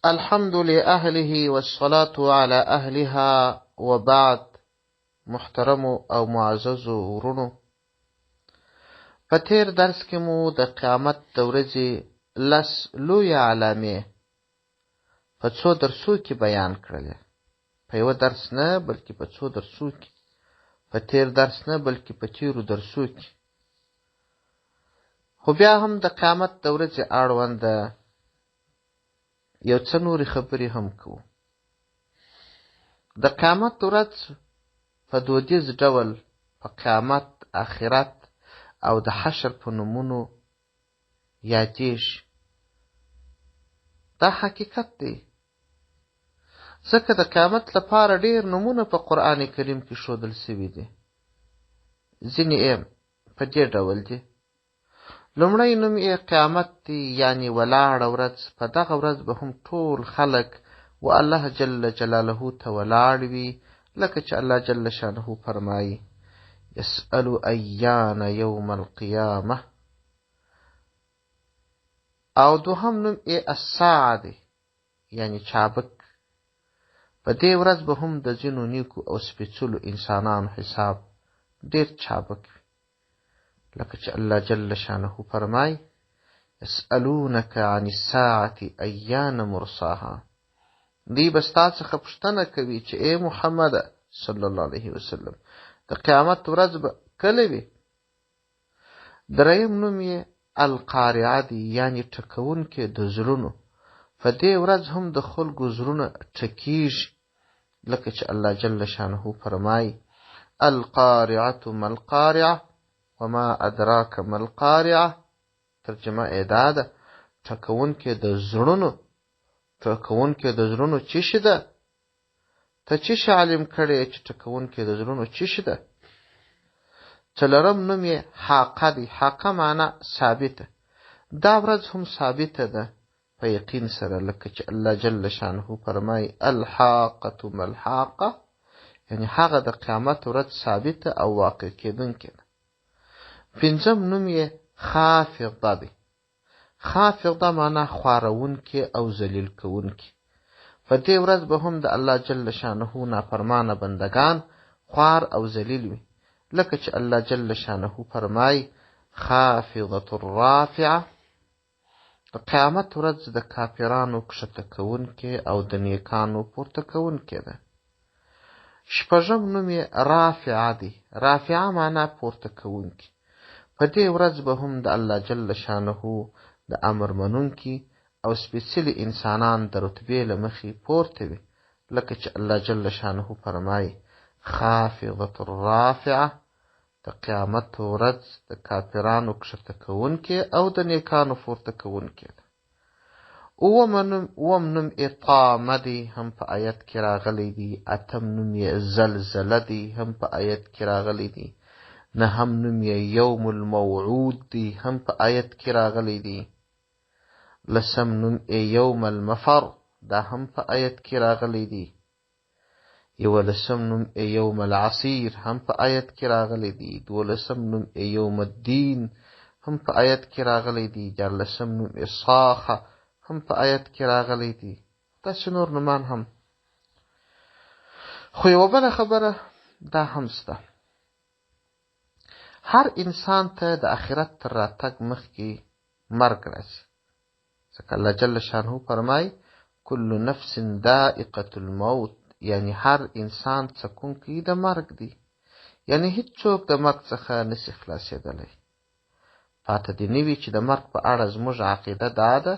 الحمد لأهله والصلاة على أهلها وبعد. محترم او معزز ورونو، په تیر درس کې مو د قیامت د ورځې لس لوی علامې په څو درسو کې بیان کړلې. په یو درس نه بلکې په څو درسو کې، په تیر درس نه بلکې په تیرو درسو کې. خو بیا هم د قیامت د ورځې اړوند یو څه نورې خبرې هم کوو. د قیامت ورځ په دودیز ډول په قیامت، آخرت او د حشر په نومونو یادېږي. دا حقیقت دی، ځکه د قیامت لپاره ډېر نومونه په قرآن کریم کې ښودل شوي دي. ځینې یې په دې ډول دي: لومړی نوم یې قیامت دی، یعنی ولاړه ورځ. په دغه ورځ به هم ټول خلک و الله جل جلاله ته ولاړ وي، لکه چې الله جل شانه فرمایي: يسأل ایان یوم القیامه. او دوهم نوم یې الساعه دی، یعنی چابک. په دې ورځ به هم د ځینو نیکو او سپېڅلو انسانانو حساب ډېر چابک وي، لکه چې الله جل شانه فرمایي: يسألونك عن الساعة ایان مرساها. دی به ستا څخه پوښتنه کوي چې ای محمد صلی الله علیه وسلم، د قیامت ورځ به کله وي؟ دریم نوم یې القارعه دی، یعنی ټکونکې د زړونو. په دې ورځ هم د خلکو زړونه ټکیږي، لکه چې الله جل شانه فرمایي: القارعه ما القارعه وما ادراک ما القارعه. ترجمه یې دا ده: ټکونکې د زړونو، ټکونکې د زړونو څه شي ده؟ ته څه شی علم کړی چې ټکونکې د زړونو څه شي ده؟ څلورم نوم یې حاقه دی. حاقه معنا ثابته. دا ورځ هم ثابته ده په یقین سره، لکه چې الله جل شانه فرمایي: الحاقه ما الحاقه، یعنی هغه د قیامت ورځ ثابته او واقع کېدونکې ده. پنځم نوم یې خافضه دی. خافضه معنا خوارونکې او ذلیل کوونکې. په دې ورځ به هم د الله جل شانه نافرمانه بندگان خوار او ذلیل وي، لکه چې الله جل شانه فرمایي: خافضة الرافعه. د قیامت ورځ د کافرانو کښته کوونکې او د نیکانو پورته کوونکې ده. شپږم نوم یې رافعه دی. رافعه معنا پورته کوونکې. په دې ورځ به هم د الله جل شانه د امر منونکي او سپېڅلي انسانان د رتبې له مخې پورته وي، لکه چې الله جل شانه فرمایي: خافضة الرافعه. د قیامت ورځ د کافرانو کښته کوونکې او د نیکانو پورته کوونکې ده. اووم نوم یې طامه دی، هم په آیت کې راغلی دی. اتم نوم یې زلزله دی، هم په آیت کې راغلی دی. نهم نوم یې یوم الموعود دی، هم په آیت کې راغلی دی. لسم نوم یې یوم المفر، دا هم په آیت کې راغلی دی. یولسم نوم یې یوم العصیر، هم په آیت کې راغلی دی. دولسم نوم یې یوم الدین، هم په آیت کې راغلی دی. دیارلسم نوم یې صاخه، هم په آیت کې راغلی دی. داسې نور نومان هم. خو یوه بله خبره دا هم شته: هر انسان ته د آخرت تر راتګ مخکې مرګ راځي، ځکه الله جل شانه فرمایي: کل نفس ذائقة الموت، یعنی هر انسان څکونکی د مرګ دی، یعنی هیڅوک د مرګ څخه نشي خلاصېدلی. پاته دې نه وي چې د مرګ په اړه زموږ عقیده دا ده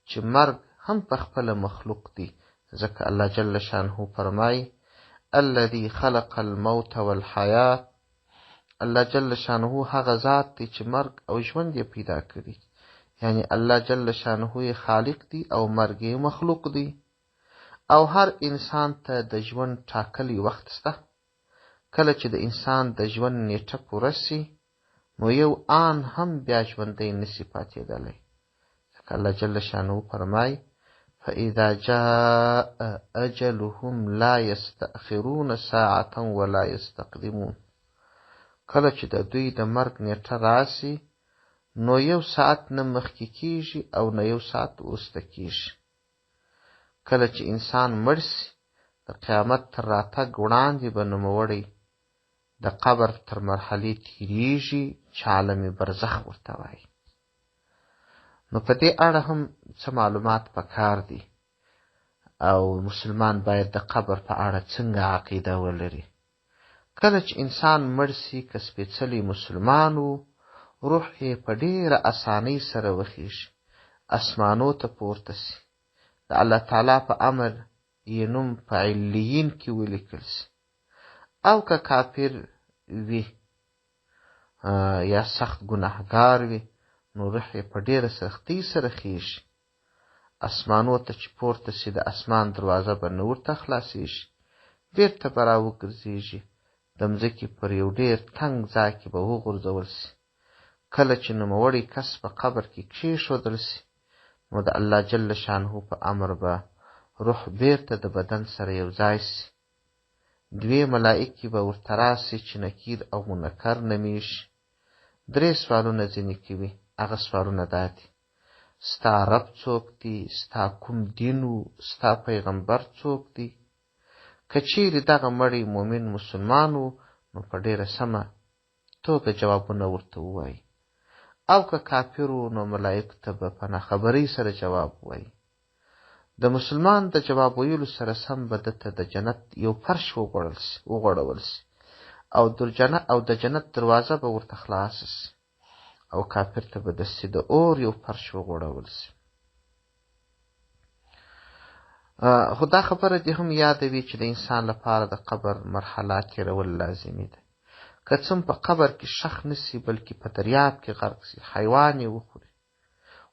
چې مرګ هم په خپله مخلوق دی، ځکه الله جل شانه فرمایي: الذي خلق الموت والحیات. الله جل شانه هغه ذات دی چې مرګ او ژوند یې پیدا کړي، یعنی الله جل شانه یې خالق دی او مرګ یې مخلوق دی. او هر انسان ته د ژوند ټاکلی وخت شته. کله چې د انسان د ژوند نیټه پوره شي، نو یو آن هم بیا ژوندی نشي پاتېدلی، ځکه الله جل شانه فرمایي: فإذا جاء أجلهم لا يستأخرون ساعة ولا يستقدمون. کله چې د دوی د مرګ نیټه راشي، نو یو ساعت نه مخکې کېږي او نه یو ساعت وروسته کېږي. کله چې انسان مړ سي د قیامت تر راتګ وړاندې به نوموړی د قبر تر مرحلې تیریږي چې عالم برزخ ورته وایي. نو په دې اړه هم څه معلومات پکار دي او مسلمان باید د قبر په اړه څنګه عقیده ولري. کله چې انسان مړ سي که سپېڅلی مسلمان و، روح یې په ډېره اسانۍ سره وخیږي، اسمانو ته پورته سي، د الله تعالی په امر یې نوم په علیین کې ولیکل سي. او که کافر وي یا سخت ګناهګار وي، نو روح یې په ډېره سختۍ سره خیږي، اسمانو ته چې پورته سي د اسمان دروازه به نه ورته خلاصېږي، بېرته به راوګرځېږي، د مځکې پر یو ډېر تنګ ځای کې به وغورځول سي. کله چې نوموړی کس په قبر کې کښېښودل سي، نو د الله جل شانه په امر به روح بېرته د بدن سره یو ځای سي. دوې ملائکې به ورته راسي چې نکیر او منکر نومیږي. 3 سوالونه ځینې کوي. هغه سوالونه دا دي: ستا رب څوک دی؟ ستا کوم دین و؟ ستا پیغمبر څوک دی؟ که چیرې دغه مړی مؤمن مسلمان و، نو په ډېره سمه توګه جوابونه ورته ووایي. او که کافر و، نو ملائکو ته به په ناخبرۍ سره جواب ووایي. د مسلمان د جواب ویلو سره سم به دته د جنت یو فرش وغوړول سي او د جنت دروازه به ورته خلاصه سي، او کافر ته به دستي د اور یو فرش وغوړول سي. خو دا خبره دې هم یاده وي چې د انسان لپاره د قبر مرحله تېرول لازمي ده. که څه په قبر کې شخ نسي، بلکې په دریاب کې غرق سي، حیوان یې وخوري،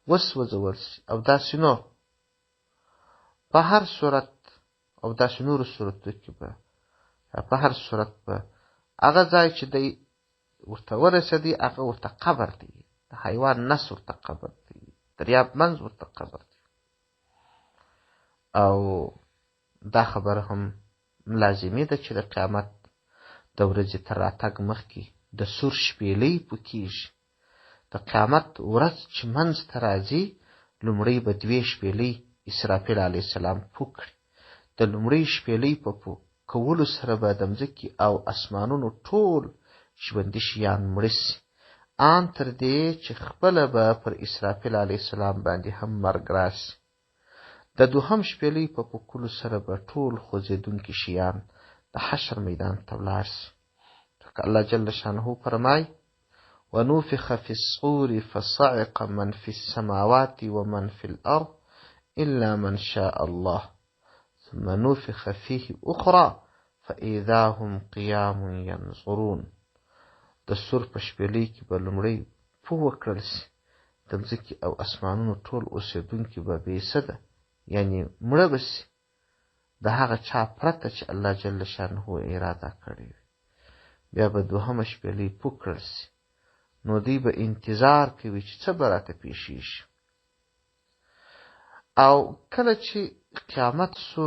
وسوځول سي، او داسې نور په هر صورت او داسې نورو صورتو کې به په هر صورت به هغه ځای چې دی ورته ورسېدی هغه ورته قبر دی، د حیوان نس ورته قبر دی، دریاب منځ ورته قبر دی. او دا خبره هم لازمي ده چې د قیامت د ورځې تر راتګ مخکې د سور شپېلۍ پوکېږي. د قیامت ورځ چې منځ ته راځي، لومړی به 2 شپېلۍ اسرافیل علیه السلام پوک کړي. د لومړۍ شپېلۍ په پوکولو سره به د مځکې او اسمانونو ټول ژوندي شیان مړه سي، ان تر دې چې خپله به پر اسرافیل علیه السلام باندې هم مرګ راسي. د 2م شپېلۍ په پوکولو سره به ټول خوځېدونکي شیان د حشر میدان ته ولاړ سي. الله جل شانه فرمایي: ونفخ في الصور فصعق من في السماوات ومن في الأرض إلا من شاء الله ثم نفخ فيه أخرى فإذا هم قيام ينظرون. د سور په شپېلۍ کې به لومړی پوه وکړل سي، د مځکې او اسمانونو ټول اوسېدونکي به بېسده یعنی مړه به سي، د هغه چا پرته چې الله جل شانه اراده کړې وي. بیا به 2مه شپېلۍ پوک کړل سي، نو دوی به انتظار کوي چې څه به راته پیښیږي. او کله چې قیامت سو،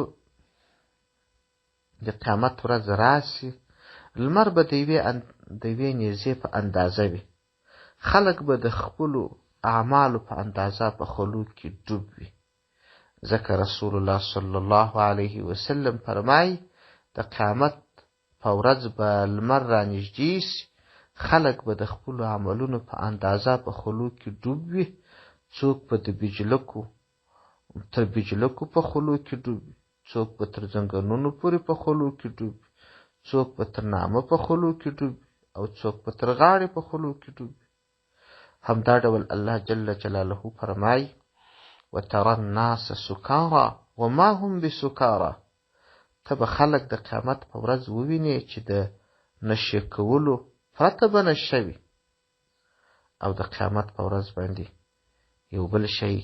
د قیامت ورځ راسي، لمر به د یوې نیزې په اندازه وي، خلک به د خپلو اعمالو په اندازه په خلو کې ډوب وي. ځکه رسول الله صلی الله علیه وسلم فرمایي: د قیامت په ورځ به لمر رانږدې سي، خلک به د خپلو عملونو په اندازه په خلو کې ډوب وي. څوک به تر بجلکو په خلو کې ډوب وي، څوک به تر زنګنونو پورې په خلو کې ډوب وي، څوک به تر نامه په خلو کې ډوب وي، او څوک به تر غاړې په خلو کې ډوب وي. همدا ډول الله جل جلاله فرمایي: وترى الناس سکارى وما هم بسکارى. ته به خلک د قیامت په ورځ ووینې چې د نشې کولو پرته به نشه وي. او د قیامت په ورځ باندې یو بل شی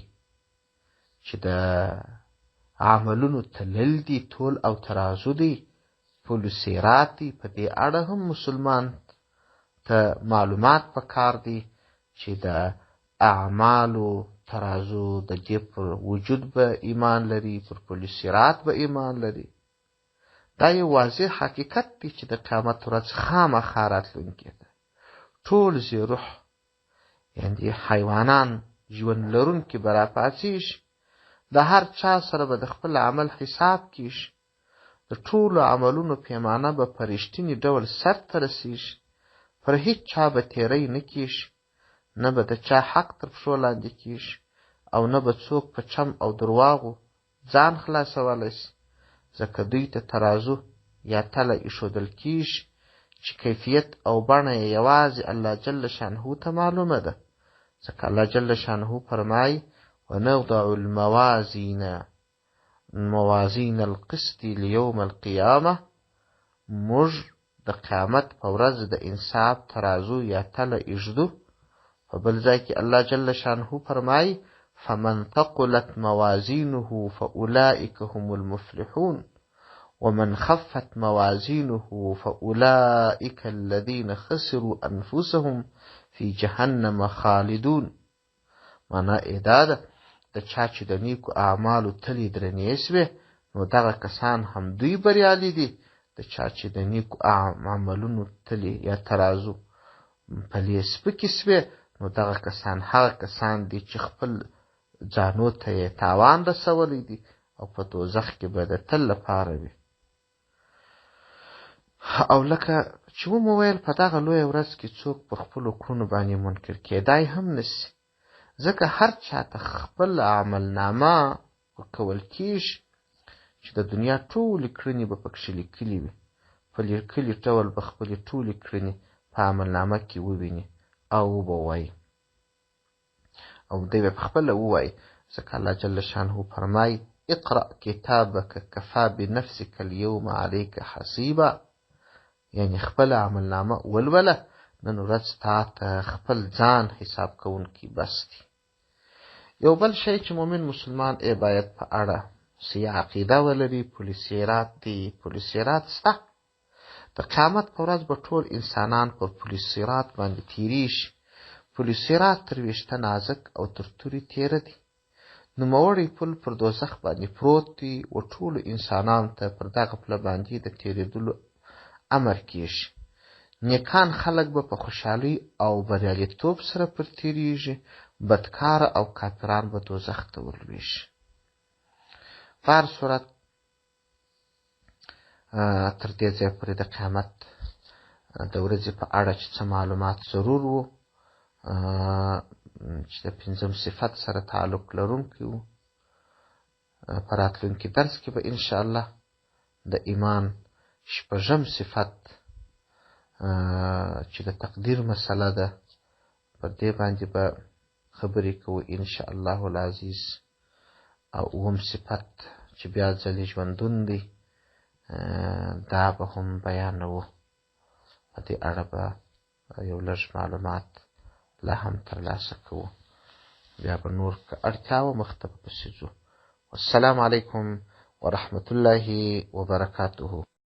چې د عملونو تلل دي، تول او ترازو دي، پل صراط دي. په دې اړه هم مسلمان ته معلومات پکار دي چې د اعمالو ترازو د دې پر وجود به ایمان لري، پر پل صراط به ایمان لري. دا یو واضح حقیقت دی چې د قیامت ورځ خامخا راتلونکې ده. ټول ذی روح یعنې حیوانان ژوند لرونکي به راپاڅېږي، د هر چا سره به د خپل عمل حساب کیږي. د ټولو عملونو پیمانه به په رښتیني ډول سرته رسیږي. پر هیڅ چا به تیری نه کیږي، نه به د چا حق تر پښو لاندې کیږي، او نه به څوک په چم او درواغو ځان خلاصولی سي، ځکه دوی ته ترازو یا تله ایښودل کیږي چې کیفیت او بڼه یې یوازې الله جل شانه ته معلومه ده. ځکه الله جل شانه فرمایي: ونضع الموازین القسط لیوم القیامه، موږ د قیامت په ورځ د انصاف ترازو یا تله ایږدو. په بل ځای کې الله جل شانه فرمایي: فمن ثقلت موازینه فاولئک هم المفلحون ومن خفت موازینه فاولئک الذین خسروا انفسهم فی جهنم خالدون. معنا یې دا ده، د چا چې د نیکو اعمالو تلې درنې سوې، نو دغه کسان هم دوی بریالي دي. د چا چې د نیکو عملونو تلې یا ترازو پلې سپکې سوې، نو دغه کسان هغه کسان دي چې خپل ځانو ته یې تاوان رسولی دی او په دوزخ کې به د تل لپاره وي. او لکه چې ومو ویل، په دغه لویه ورځ کې څوک پر خپلو کړنو باندې منکر کېدای هم نسي، ځکه هر چاته خپل عملنامه ورکول کیږي چې د دنیا ټولې کړنې به پکښې لیکلي وي. په لیکلي ډول به خپلې ټولې کړنې په عملنامه کې وویني او به ووایي، او دی به پخپله ووایي، ځکه الله جل شانه فرمایي: اقرأ کتابک کفا بنفسک اليوم علیک حسیبا. یعنی خپل عملنامه ولوله، نن ورځ تا ته خپل ځان حساب کوونکی بس دی. یو بل شی چې مؤمن مسلمان باید په اړه صحیح عقیده ولري، پولیسیرات دی. پولیسیرات سته. د قیامت په ورځ به ټول انسانان پر پولیسیرات باندې تیریږي. پولیسیرات تر ویشته نازک او تر تورې تیره دی. نوموړی پل پر دوزخ باندې پروت دی، و ټولو انسانانو ته پر دغه پله باندې د تیرېدلو امر کیږي. نیکان خلک به په خوشحالۍ او بریالیتوب سره پر تیریږي، بدکاره او کافران به دوزخ ته ورلویږي. په هر صورت تر دې ځایه پورې د قیامت د ورځې په اړه چې څه معلومات ضرور وو، چې د پنځم صفت سره تعلق لرونکی وو. په راتلونکي درس کې به انشاءالله د ایمان شپږم صفت چې د تقدیر مسله ده، پر دې باندې به خبرې کوو انشاءالله العزیز. او اووم صفت چې بیا ځلې ژوندون دی، دا به هم بیانوو. په دې اړه به یو لږ معلومات لا هم ترلاسه کوو. بیا به نور که اړتیا وه مخته به پسې ځو. والسلام علیکم ورحمة الله وبرکاته.